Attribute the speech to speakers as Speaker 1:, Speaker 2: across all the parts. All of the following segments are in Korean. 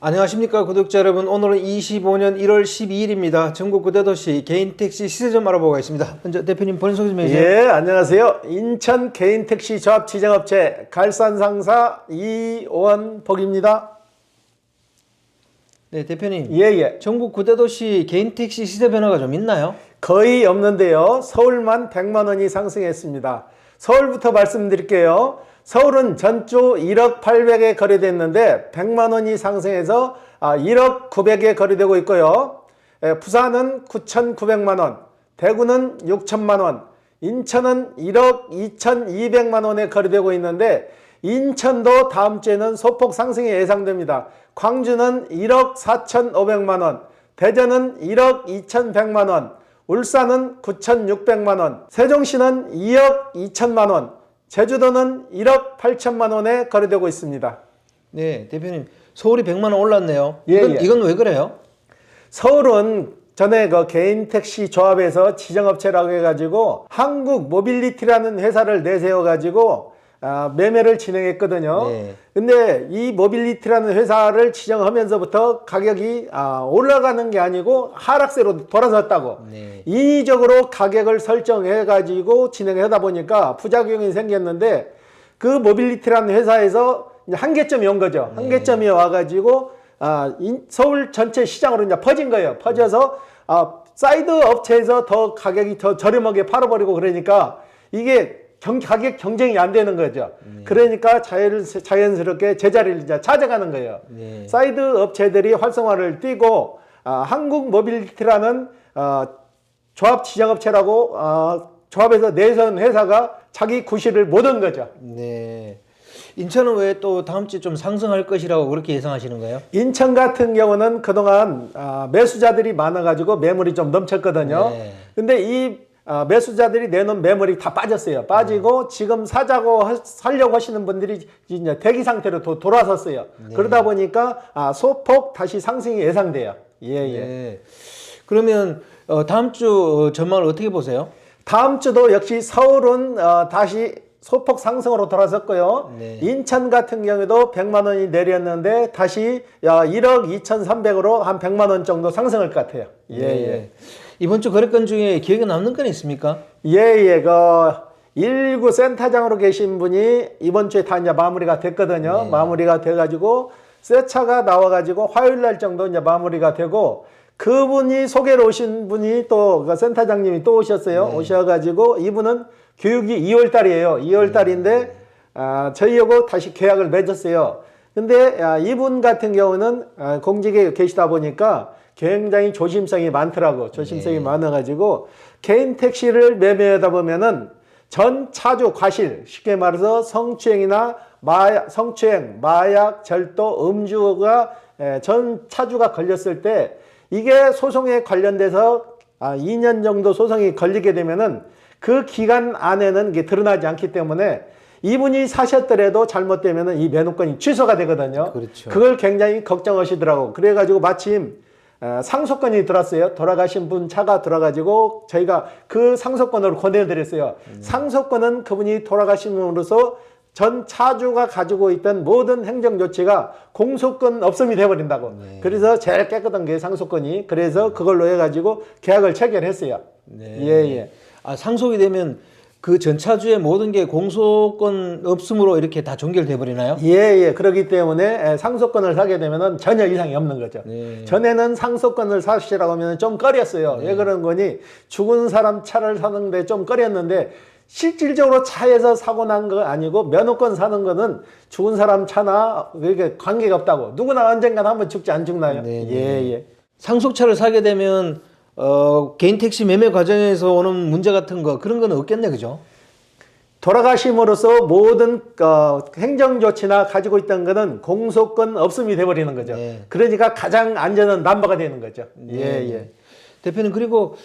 Speaker 1: 안녕하십니까 구독자 여러분. 오늘은 25년 1월 12일입니다. 전국 구대도시 개인택시 시세점 알아보고 있습니다. 먼저 대표님 본인 소개 좀 해주세요.
Speaker 2: 예, 안녕하세요. 인천 개인택시 조합 지정업체 갈산상사 이원복입니다.
Speaker 1: 네, 대표님.
Speaker 2: 예.
Speaker 1: 전국 구대도시 개인택시 시세 변화가 좀 있나요?
Speaker 2: 거의 없는데요. 서울만 100만 원이 상승했습니다. 서울부터 말씀드릴게요. 서울은 전주 1억 800에 거래됐는데 100만 원이 상승해서 1억 900에 거래되고 있고요. 부산은 9,900만 원, 대구는 6천만 원, 인천은 1억 2,200만 원에 거래되고 있는데 인천도 다음 주에는 소폭 상승이 예상됩니다. 광주는 1억 4,500만 원, 대전은 1억 2,100만 원, 울산은 9,600만 원, 세종시는 2억 2천만 원, 제주도는 1억 8천만 원에 거래되고 있습니다.
Speaker 1: 네, 대표님. 서울이 100만 원 올랐네요.
Speaker 2: 예.
Speaker 1: 이건 왜 그래요?
Speaker 2: 서울은 전에 그 개인택시 조합에서 지정업체라고 해가지고 한국 모빌리티라는 회사를 내세워가지고 매매를 진행했거든요.
Speaker 1: 네.
Speaker 2: 근데 이 모빌리티라는 회사를 지정하면서부터 가격이 올라가는 게 아니고 하락세로 돌아섰다고.
Speaker 1: 네.
Speaker 2: 인위적으로 가격을 설정해가지고 진행하다 보니까 부작용이 생겼는데 그 모빌리티라는 회사에서 이제 한계점이 온 거죠. 한계점이 와가지고 서울 전체 시장으로 이제 퍼진 거예요. 퍼져서 사이드 업체에서 더 가격이 더 저렴하게 팔아버리고 그러니까 이게 가격 경쟁이 안 되는 거죠. 그러니까 자연스럽게 제자리를 이제 찾아가는 거예요.
Speaker 1: 네.
Speaker 2: 사이드 업체들이 활성화를 띠고 한국 모빌리티라는 조합 지정업체라고 조합에서 내선 회사가 자기 구실을 못 한 거죠.
Speaker 1: 네. 인천은 왜 또 다음 주에 좀 상승할 것이라고 그렇게 예상하시는 거예요?
Speaker 2: 인천 같은 경우는 그동안 매수자들이 많아가지고 매물이 좀 넘쳤거든요.
Speaker 1: 네.
Speaker 2: 근데 이 매수자들이 내놓은 매물이 다 빠졌어요. 빠지고 지금 살려고 하시는 분들이 이제 대기 상태로 돌아섰어요.
Speaker 1: 네.
Speaker 2: 그러다 보니까 소폭 다시 상승이 예상돼요. 예.
Speaker 1: 네. 그러면 다음 주 전망을 어떻게 보세요?
Speaker 2: 다음 주도 역시 서울은 다시 소폭 상승으로 돌아섰고요.
Speaker 1: 네.
Speaker 2: 인천 같은 경우에도 100만 원이 내렸는데 다시 1억 2,300으로 한 100만 원 정도 상승할 것 같아요. 예.
Speaker 1: 네. 이번 주 거래건 중에 기억에 남는 건 있습니까?
Speaker 2: 예. 그 119 센터장으로 계신 분이 이번 주에 다 이제 마무리가 됐거든요.
Speaker 1: 네.
Speaker 2: 마무리가 돼가지고 새 차가 나와가지고 화요일 날 정도 이제 마무리가 되고 그분이 소개로 오신 분이 또 그 센터장님이 또 오셨어요.
Speaker 1: 네.
Speaker 2: 오셔가지고 이분은 교육이 2월 달이에요. 2월 달인데 저희하고 다시 계약을 맺었어요. 근데 이분 같은 경우는 공직에 계시다 보니까 굉장히 조심성이 많더라고. 조심성이
Speaker 1: 네.
Speaker 2: 많아가지고 개인 택시를 매매하다 보면은 전 차주 과실, 쉽게 말해서 성추행이나 성추행, 마약, 절도, 음주가 전 차주가 걸렸을 때 이게 소송에 관련돼서 2년 정도 소송이 걸리게 되면은 그 기간 안에는 이게 드러나지 않기 때문에 이분이 사셨더라도 잘못되면은 이 매도권이 취소가 되거든요.
Speaker 1: 그렇죠.
Speaker 2: 그걸 굉장히 걱정하시더라고. 그래가지고 마침 상속권이 들었어요. 돌아가신 분 차가 들어가지고 저희가 그 상속권으로 권해드렸어요. 상속권은 그분이 돌아가심으로써 전 차주가 가지고 있던 모든 행정 조치가 공소권 없음이 돼버린다고.
Speaker 1: 네.
Speaker 2: 그래서 제일 깨끗한 게 상속권이. 그래서 그걸로 해가지고 계약을 체결했어요.
Speaker 1: 네.
Speaker 2: 예.
Speaker 1: 상속이 되면 그 전차주의 모든 게 공소권 없음으로 이렇게 다 종결돼 버리나요?
Speaker 2: 예. 그렇기 때문에 상속권을 사게 되면은 전혀 이상이 없는 거죠.
Speaker 1: 네.
Speaker 2: 전에는 상속권을 사시라고 하면 좀 꺼렸어요. 왜 그런 거니? 죽은 사람 차를 사는데 좀 꺼렸는데 실질적으로 차에서 사고 난 거 아니고 면허권 사는 거는 죽은 사람 차나 그게 관계가 없다고. 누구나 언젠간 한번 죽지 안 죽나요?
Speaker 1: 네.
Speaker 2: 예.
Speaker 1: 상속차를 사게 되면 개인 택시 매매 과정에서 오는 문제 같은 거 그런 건 없겠네, 그죠?
Speaker 2: 돌아가심으로써 모든 행정 조치나 가지고 있던 거는 공소권 없음이 돼버리는 거죠.
Speaker 1: 네.
Speaker 2: 그러니까 가장 안전한 남바가 되는 거죠.
Speaker 1: 네.
Speaker 2: 예.
Speaker 1: 대표님, 그리고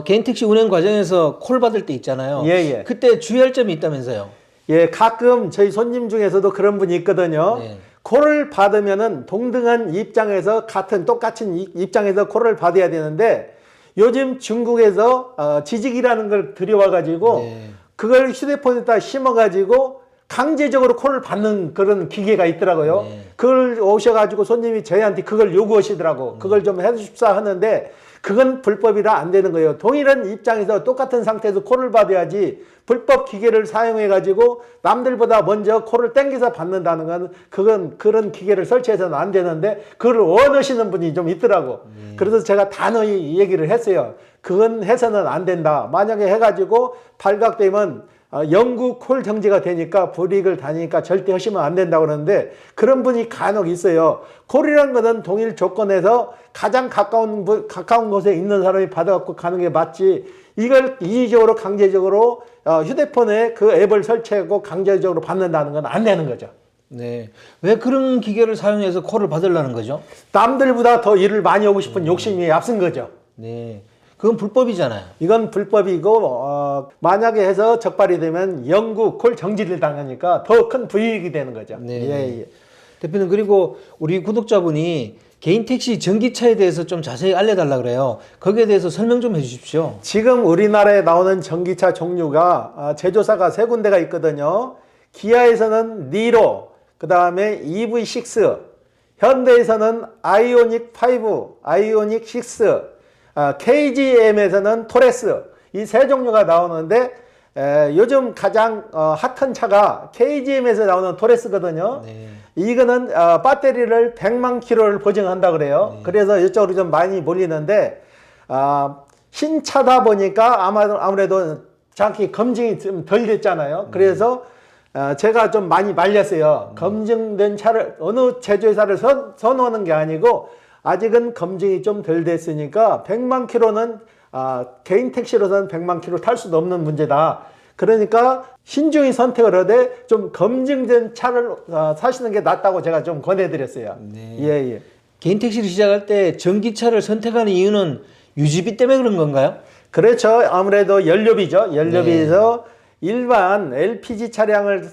Speaker 1: 개인 택시 운행 과정에서 콜 받을 때 있잖아요.
Speaker 2: 예.
Speaker 1: 그때 주의할 점이 있다면서요?
Speaker 2: 예, 가끔 저희 손님 중에서도 그런 분이 있거든요.
Speaker 1: 네.
Speaker 2: 콜을 받으면은 동등한 입장에서 똑같은 입장에서 콜을 받아야 되는데 요즘 중국에서 지직이라는 걸 들여와가지고
Speaker 1: 네.
Speaker 2: 그걸 휴대폰에다 심어가지고 강제적으로 코를 받는 그런 기계가 있더라고요.
Speaker 1: 네.
Speaker 2: 그걸 오셔가지고 손님이 저희한테 그걸 요구하시더라고. 그걸 좀 해주십사 하는데 그건 불법이라 안 되는 거예요. 동일한 입장에서 똑같은 상태에서 코를 받아야지 불법 기계를 사용해가지고 남들보다 먼저 코를 땡겨서 받는다는 건 그건 그런 기계를 설치해서는 안 되는데 그걸 원하시는 분이 좀 있더라고. 그래서 제가 단호히 얘기를 했어요. 그건 해서는 안 된다. 만약에 해가지고 발각되면 영구 콜 정지가 되니까 불이익을 다니니까 절대 하시면 안 된다고 그러는데 그런 분이 간혹 있어요. 콜이라는 것은 동일 조건에서 가장 가까운 곳에 있는 사람이 받아갖고 가는 게 맞지 이걸 인위적으로 강제적으로 휴대폰에 그 앱을 설치하고 강제적으로 받는다는 건 안 되는 거죠.
Speaker 1: 네. 왜 그런 기계를 사용해서 콜을 받으려는 거죠?
Speaker 2: 남들보다 더 일을 많이 하고 싶은 욕심이 앞선 거죠.
Speaker 1: 네. 그건 불법이잖아요.
Speaker 2: 이건 불법이고 만약에 해서 적발이 되면 영구 콜 정지를 당하니까 더 큰 불이익이 되는 거죠.
Speaker 1: 네.
Speaker 2: 예.
Speaker 1: 대표님, 그리고 우리 구독자분이 개인 택시 전기차에 대해서 좀 자세히 알려달라 그래요. 거기에 대해서 설명 좀 해주십시오.
Speaker 2: 지금 우리나라에 나오는 전기차 종류가 제조사가 세 군데가 있거든요. 기아에서는 니로, 그 다음에 EV6, 현대에서는 아이오닉 5, 아이오닉 6, KGM에서는 토레스, 이 세 종류가 나오는데 요즘 가장 핫한 차가 KGM에서 나오는 토레스거든요.
Speaker 1: 네.
Speaker 2: 이거는 배터리를 100만 킬로를 보증한다 그래요.
Speaker 1: 네.
Speaker 2: 그래서 이쪽으로 좀 많이 몰리는데 신차다 보니까 아무래도 정확히 검증이 좀 덜 됐잖아요. 그래서 제가 좀 많이 말렸어요. 검증된 차를 어느 제조회사를 선호하는 게 아니고 아직은 검증이 좀 덜 됐으니까 100만 킬로는 개인 택시로서는 100만 킬로 탈 수도 없는 문제다. 그러니까 신중히 선택을 하되 좀 검증된 차를 사시는 게 낫다고 제가 좀 권해드렸어요.
Speaker 1: 네.
Speaker 2: 예.
Speaker 1: 개인 택시를 시작할 때 전기차를 선택하는 이유는 유지비 때문에 그런 건가요?
Speaker 2: 그렇죠. 아무래도 연료비죠. 연료비에서 일반 LPG 차량을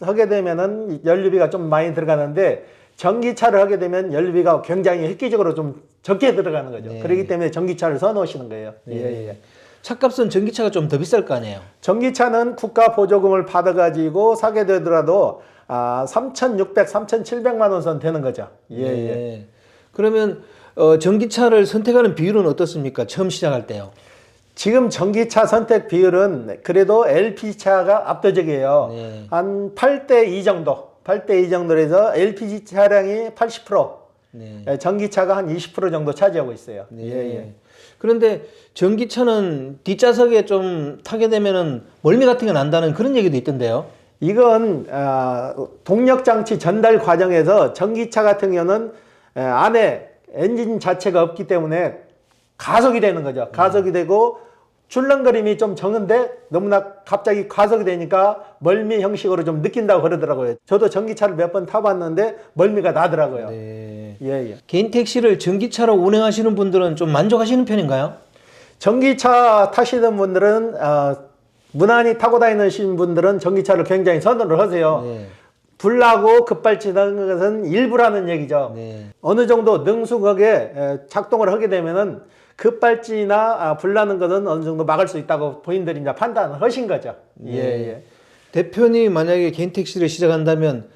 Speaker 2: 하게 되면은 연료비가 좀 많이 들어가는데 전기차를 하게 되면 연료비가 굉장히 획기적으로 좀 적게 들어가는 거죠.
Speaker 1: 네.
Speaker 2: 그렇기 때문에 전기차를 선호하시는 거예요.
Speaker 1: 네.
Speaker 2: 예.
Speaker 1: 차값은 전기차가 좀 더 비쌀 거 아니에요?
Speaker 2: 전기차는 국가 보조금을 받아가지고 사게 되더라도 3,600, 3,700만 원 선 되는 거죠. 예.
Speaker 1: 네. 그러면 전기차를 선택하는 비율은 어떻습니까? 처음 시작할 때요.
Speaker 2: 지금 전기차 선택 비율은 그래도 LPG차가 압도적이에요.
Speaker 1: 네.
Speaker 2: 한 8대 2 정도. 8대 2 정도로 해서 LPG 차량이 80%,
Speaker 1: 네.
Speaker 2: 전기차가 한 20% 정도 차지하고 있어요.
Speaker 1: 네.
Speaker 2: 예.
Speaker 1: 그런데 전기차는 뒷좌석에 좀 타게 되면은 멀미 같은 게 난다는 그런 얘기도 있던데요.
Speaker 2: 이건 동력장치 전달 과정에서 전기차 같은 경우는 안에 엔진 자체가 없기 때문에 가속이 되는 거죠. 가속이 되고 출렁거림이 좀 적은데 너무나 갑자기 가속이 되니까 멀미 형식으로 좀 느낀다고 그러더라고요. 저도 전기차를 몇 번 타봤는데 멀미가 나더라고요.
Speaker 1: 네.
Speaker 2: 예.
Speaker 1: 개인 택시를 전기차로 운행하시는 분들은 좀 만족하시는 편인가요?
Speaker 2: 전기차 타시는 분들은 무난히 타고 다니시는 분들은 전기차를 굉장히 선호를 하세요.
Speaker 1: 네.
Speaker 2: 불나고 급발진하는 것은 일부라는 얘기죠.
Speaker 1: 네.
Speaker 2: 어느 정도 능숙하게 작동을 하게 되면은 급발진이나 불나는 것은 어느 정도 막을 수 있다고 본인들이 이제 판단을 하신 거죠. 예.
Speaker 1: 대표님 만약에 개인 택시를 시작한다면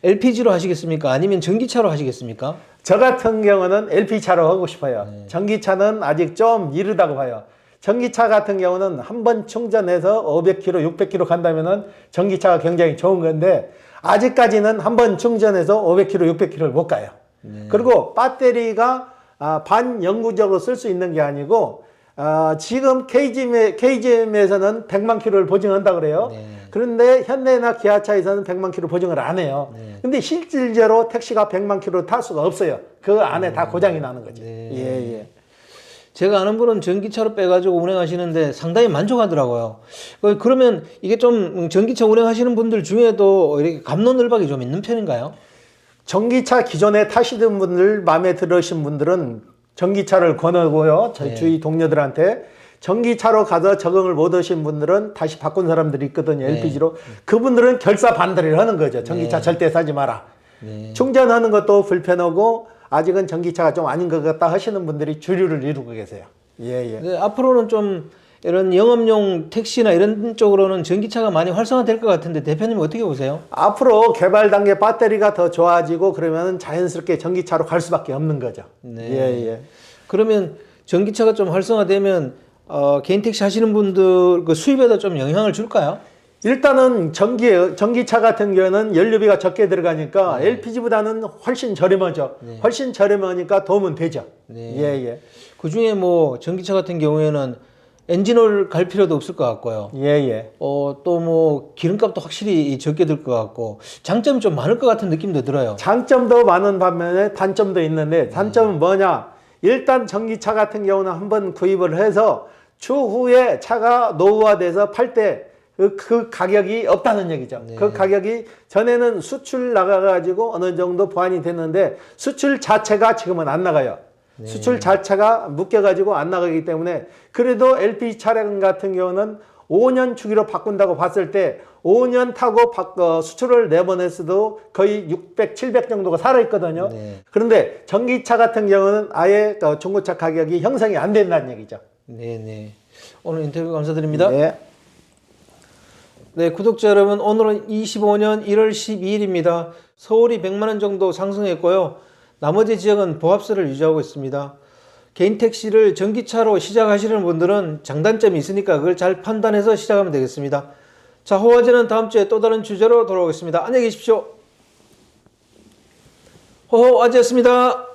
Speaker 1: LPG로 하시겠습니까? 아니면 전기차로 하시겠습니까?
Speaker 2: 저 같은 경우는 LP차로 하고 싶어요. 전기차는 아직 좀 이르다고 봐요. 전기차 같은 경우는 한 번 충전해서 500km, 600km 간다면은 전기차가 굉장히 좋은 건데 아직까지는 한 번 충전해서 500km, 600km를 못 가요. 그리고 배터리가 반영구적으로 쓸 수 있는 게 아니고 지금 KGM에서는 100만 킬로를 보증한다 그래요.
Speaker 1: 네.
Speaker 2: 그런데 현대나 기아차에서는 100만 킬로 보증을 안 해요.
Speaker 1: 네.
Speaker 2: 근데 실질적으로 택시가 100만 킬로 탈 수가 없어요. 그 안에 다 고장이 나는 거죠.
Speaker 1: 네.
Speaker 2: 예.
Speaker 1: 제가 아는 분은 전기차로 빼가지고 운행하시는데 상당히 만족하더라고요. 그러면 이게 좀 전기차 운행하시는 분들 중에도 이렇게 갑론을박이 좀 있는 편인가요?
Speaker 2: 전기차 기존에 타시던 분들, 마음에 들으신 분들은 전기차를 권하고요. 저희 주위 동료들한테. 전기차로 가서 적응을 못 하신 분들은 다시 바꾼 사람들이 있거든요. LPG로. 그분들은 결사 반대를 하는 거죠. 전기차 절대 사지 마라. 충전하는 것도 불편하고 아직은 전기차가 좀 아닌 것 같다 하시는 분들이 주류를 이루고 계세요. 예.
Speaker 1: 네, 앞으로는 좀 이런 영업용 택시나 이런 쪽으로는 전기차가 많이 활성화될 것 같은데 대표님 어떻게 보세요?
Speaker 2: 앞으로 개발 단계 배터리가 더 좋아지고 그러면 자연스럽게 전기차로 갈 수밖에 없는 거죠.
Speaker 1: 네.
Speaker 2: 예, 예.
Speaker 1: 그러면 전기차가 좀 활성화되면 개인 택시 하시는 분들 그 수입에도 좀 영향을 줄까요?
Speaker 2: 일단은 전기차 같은 경우는 연료비가 적게 들어가니까 LPG보다는 훨씬 저렴하죠. 훨씬 저렴하니까 도움은 되죠.
Speaker 1: 네.
Speaker 2: 예, 예.
Speaker 1: 그 중에 뭐 전기차 같은 경우에는 엔진오일 갈 필요도 없을 것 같고요.
Speaker 2: 예, 예.
Speaker 1: 또 뭐 기름값도 확실히 적게 들 것 같고 장점이 좀 많을 것 같은 느낌도 들어요.
Speaker 2: 장점도 많은 반면에 단점도 있는데 단점은 뭐냐? 일단 전기차 같은 경우는 한번 구입을 해서 추후에 차가 노후화돼서 팔 때 그 가격이 없다는 얘기죠.
Speaker 1: 네.
Speaker 2: 그 가격이 전에는 수출 나가가지고 어느 정도 보완이 됐는데 수출 자체가 지금은 안 나가요.
Speaker 1: 네.
Speaker 2: 수출 자체가 묶여가지고 안 나가기 때문에 그래도 LPG 차량 같은 경우는 5년 주기로 바꾼다고 봤을 때 5년 타고 수출을 내보냈어도 거의 600, 700 정도가 살아있거든요.
Speaker 1: 네.
Speaker 2: 그런데 전기차 같은 경우는 아예 중고차 가격이 형성이 안 된다는 얘기죠.
Speaker 1: 네네. 오늘 인터뷰 감사드립니다.
Speaker 2: 네.
Speaker 1: 네, 구독자 여러분, 오늘은 25년 1월 12일입니다. 서울이 100만 원 정도 상승했고요. 나머지 지역은 보합세를 유지하고 있습니다. 개인 택시를 전기차로 시작하시는 분들은 장단점이 있으니까 그걸 잘 판단해서 시작하면 되겠습니다. 자, 호화제는 다음 주에 또 다른 주제로 돌아오겠습니다. 안녕히 계십시오. 호호아제였습니다.